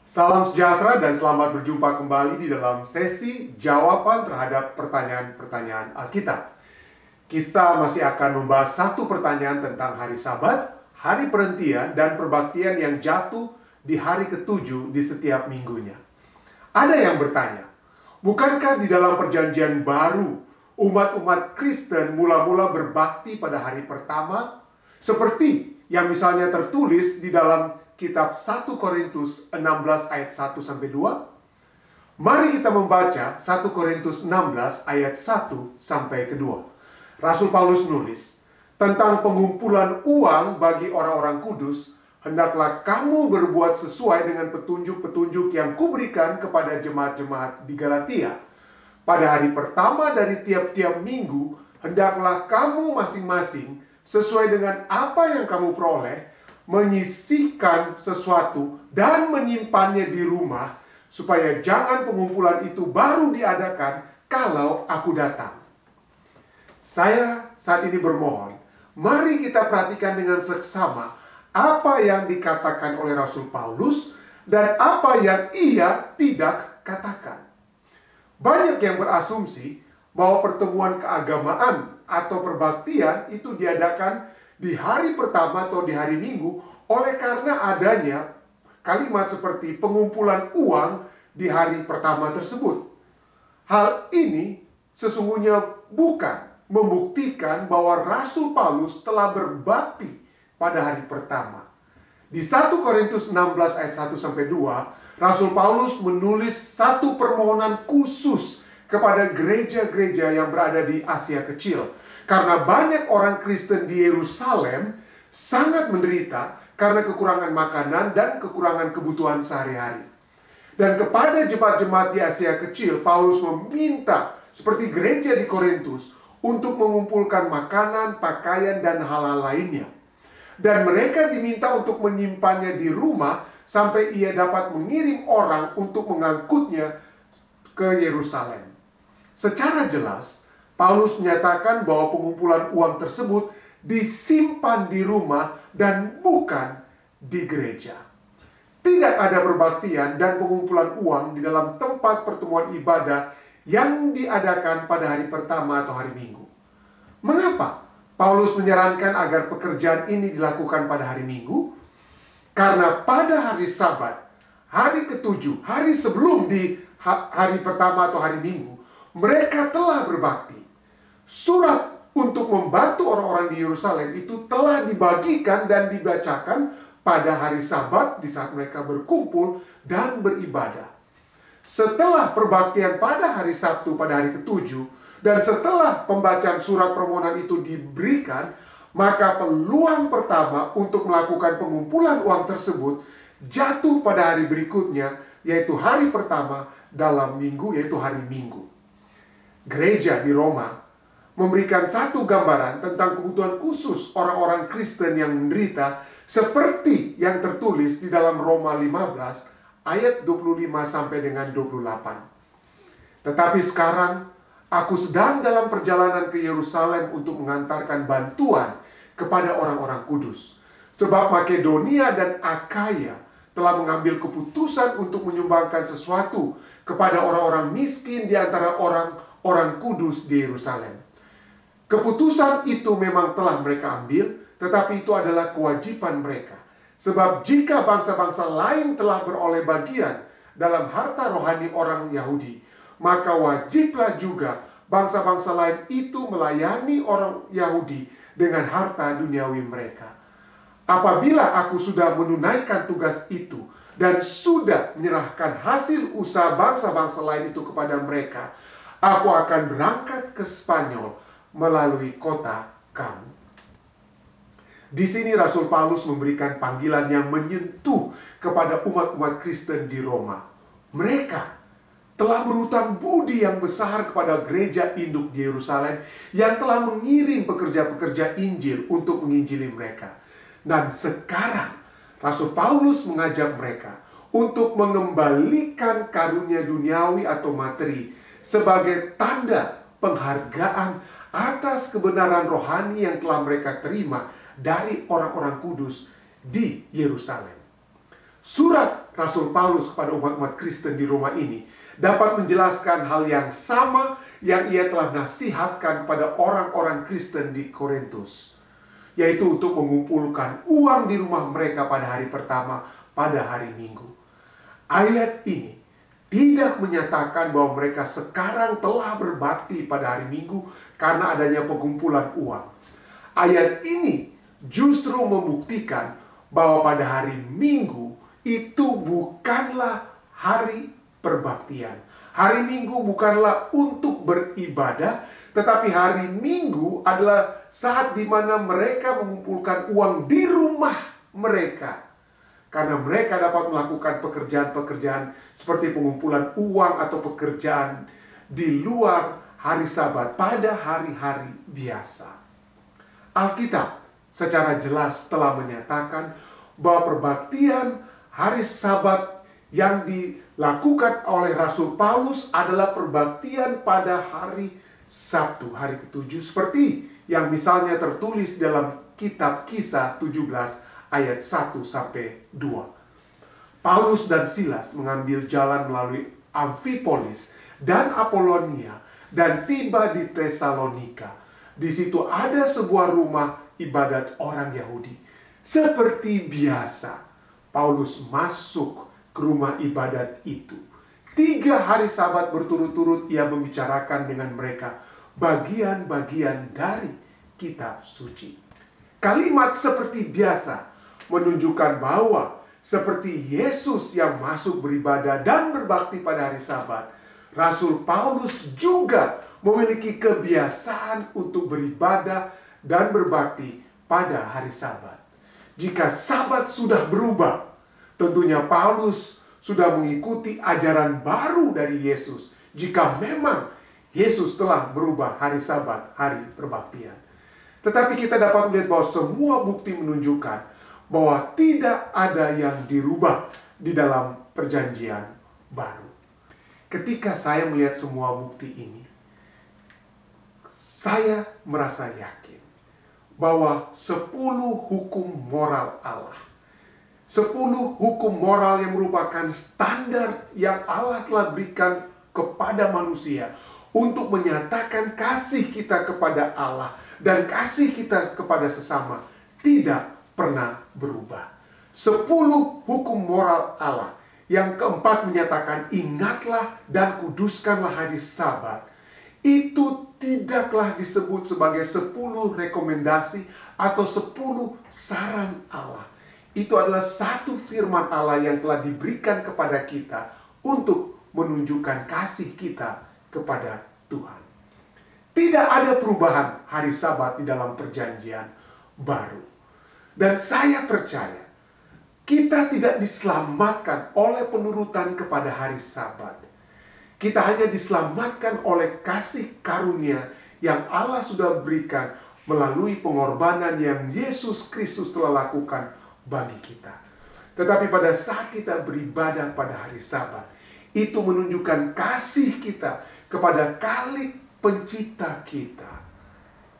Salam sejahtera dan selamat berjumpa kembali di dalam sesi jawaban terhadap pertanyaan-pertanyaan Alkitab. Kita masih akan membahas satu pertanyaan tentang hari Sabat, hari perhentian, dan perbaktian yang jatuh di hari ketujuh di setiap minggunya. Ada yang bertanya, bukankah di dalam perjanjian baru, umat-umat Kristen mula-mula berbakti pada hari pertama? Seperti yang misalnya tertulis di dalam kitab 1 Korintus 16 ayat 1-2. Mari kita membaca 1 Korintus 16 ayat 1-2. Rasul Paulus menulis tentang pengumpulan uang bagi orang-orang kudus. Hendaklah kamu berbuat sesuai dengan petunjuk-petunjuk yang kuberikan kepada jemaat-jemaat di Galatia. Pada hari pertama dari tiap-tiap minggu, hendaklah kamu masing-masing sesuai dengan apa yang kamu peroleh, menyisihkan sesuatu dan menyimpannya di rumah, supaya jangan pengumpulan itu baru diadakan kalau aku datang. Saya saat ini bermohon, mari kita perhatikan dengan seksama apa yang dikatakan oleh Rasul Paulus dan apa yang ia tidak katakan. Banyak yang berasumsi bahwa pertemuan keagamaan atau perbaktian itu diadakan di hari pertama atau di hari Minggu oleh karena adanya kalimat seperti pengumpulan uang di hari pertama tersebut. Hal ini sesungguhnya bukan membuktikan bahwa Rasul Paulus telah berbakti pada hari pertama. Di 1 Korintus 16 ayat 1-2, Rasul Paulus menulis satu permohonan khusus kepada gereja-gereja yang berada di Asia Kecil. Karena banyak orang Kristen di Yerusalem sangat menderita karena kekurangan makanan dan kekurangan kebutuhan sehari-hari. Dan kepada jemaat-jemaat di Asia Kecil, Paulus meminta seperti gereja di Korintus untuk mengumpulkan makanan, pakaian, dan hal-hal lainnya. Dan mereka diminta untuk menyimpannya di rumah sampai ia dapat mengirim orang untuk mengangkutnya ke Yerusalem. Secara jelas, Paulus menyatakan bahwa pengumpulan uang tersebut disimpan di rumah dan bukan di gereja. Tidak ada perbaktian dan pengumpulan uang di dalam tempat pertemuan ibadah yang diadakan pada hari pertama atau hari Minggu. Mengapa Paulus menyarankan agar pekerjaan ini dilakukan pada hari Minggu? Karena pada hari Sabat, hari ketujuh, hari sebelum di hari pertama atau hari Minggu, mereka telah berbakti. Surat untuk membantu orang-orang di Yerusalem itu telah dibagikan dan dibacakan pada hari Sabat di saat mereka berkumpul dan beribadah. Setelah perbaktian pada hari Sabtu pada hari ketujuh, dan setelah pembacaan surat permohonan itu diberikan, maka peluang pertama untuk melakukan pengumpulan uang tersebut jatuh pada hari berikutnya, yaitu hari pertama dalam minggu, yaitu hari Minggu. Gereja di Roma memberikan satu gambaran tentang kebutuhan khusus orang-orang Kristen yang menderita seperti yang tertulis di dalam Roma 15 ayat 25 sampai dengan 28. Tetapi sekarang aku sedang dalam perjalanan ke Yerusalem untuk mengantarkan bantuan kepada orang-orang kudus. Sebab Makedonia dan Akaya telah mengambil keputusan untuk menyumbangkan sesuatu kepada orang-orang miskin di antara orang kudus di Yerusalem. Keputusan itu memang telah mereka ambil, tetapi itu adalah kewajiban mereka. Sebab jika bangsa-bangsa lain telah beroleh bagian dalam harta rohani orang Yahudi, maka wajiblah juga bangsa-bangsa lain itu melayani orang Yahudi dengan harta duniawi mereka. Apabila aku sudah menunaikan tugas itu dan sudah menyerahkan hasil usaha bangsa-bangsa lain itu kepada mereka, aku akan berangkat ke Spanyol melalui kota kamu. Di sini Rasul Paulus memberikan panggilan yang menyentuh kepada umat-umat Kristen di Roma. Mereka telah berhutang budi yang besar kepada gereja induk di Yerusalem yang telah mengirim pekerja-pekerja Injil untuk menginjili mereka. Dan sekarang Rasul Paulus mengajak mereka untuk mengembalikan karunia duniawi atau materi sebagai tanda penghargaan atas kebenaran rohani yang telah mereka terima dari orang-orang kudus di Yerusalem. Surat Rasul Paulus kepada umat-umat Kristen di Roma ini dapat menjelaskan hal yang sama yang ia telah nasihatkan kepada orang-orang Kristen di Korintus, yaitu untuk mengumpulkan uang di rumah mereka pada hari pertama, pada hari Minggu. Ayat ini tidak menyatakan bahwa mereka sekarang telah berbakti pada hari Minggu karena adanya pengumpulan uang. Ayat ini justru membuktikan bahwa pada hari Minggu itu bukanlah hari perbaktian. Hari Minggu bukanlah untuk beribadah, tetapi hari Minggu adalah saat di mana mereka mengumpulkan uang di rumah mereka. Karena mereka dapat melakukan pekerjaan-pekerjaan seperti pengumpulan uang atau pekerjaan di luar hari Sabat pada hari-hari biasa. Alkitab secara jelas telah menyatakan bahwa perbaktian hari Sabat yang dilakukan oleh Rasul Paulus adalah perbaktian pada hari Sabtu, hari ke-7, seperti yang misalnya tertulis dalam kitab Kisah 17 ayat 1-2. Paulus dan Silas mengambil jalan melalui Amfipolis dan Apolonia dan tiba di Tesalonika. Di situ ada sebuah rumah ibadat orang Yahudi. Seperti biasa, Paulus masuk ke rumah ibadat itu. 3 hari Sabat berturut-turut ia membicarakan dengan mereka bagian-bagian dari kitab suci. Kalimat seperti biasa menunjukkan bahwa seperti Yesus yang masuk beribadah dan berbakti pada hari Sabat, Rasul Paulus juga memiliki kebiasaan untuk beribadah dan berbakti pada hari Sabat. Jika Sabat sudah berubah, tentunya Paulus sudah mengikuti ajaran baru dari Yesus. Jika memang Yesus telah berubah hari Sabat, hari perbaktian. Tetapi kita dapat melihat bahwa semua bukti menunjukkan bahwa tidak ada yang dirubah di dalam perjanjian baru. Ketika saya melihat semua bukti ini, saya merasa yakin bahwa 10 hukum moral Allah, 10 hukum moral yang merupakan standar yang Allah telah berikan kepada manusia untuk menyatakan kasih kita kepada Allah dan kasih kita kepada sesama, tidak pernah berubah. 10 hukum moral Allah. Yang keempat menyatakan, ingatlah dan kuduskanlah hari Sabat. Itu tidaklah disebut sebagai 10 rekomendasi atau 10 saran Allah. Itu adalah satu firman Allah yang telah diberikan kepada kita untuk menunjukkan kasih kita kepada Tuhan. Tidak ada perubahan hari Sabat di dalam perjanjian baru. Dan saya percaya kita tidak diselamatkan oleh penurutan kepada hari Sabat. Kita hanya diselamatkan oleh kasih karunia yang Allah sudah berikan melalui pengorbanan yang Yesus Kristus telah lakukan bagi kita. Tetapi pada saat kita beribadah pada hari Sabat, itu menunjukkan kasih kita kepada Khalik Pencipta kita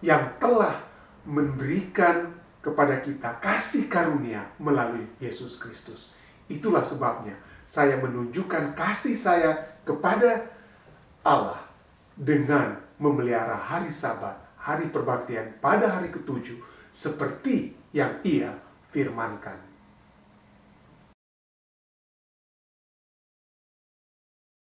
yang telah memberikan kepada kita kasih karunia melalui Yesus Kristus. Itulah sebabnya saya menunjukkan kasih saya kepada Allah dengan memelihara hari Sabat, hari perbaktian pada hari ke-7 seperti yang Ia firmankan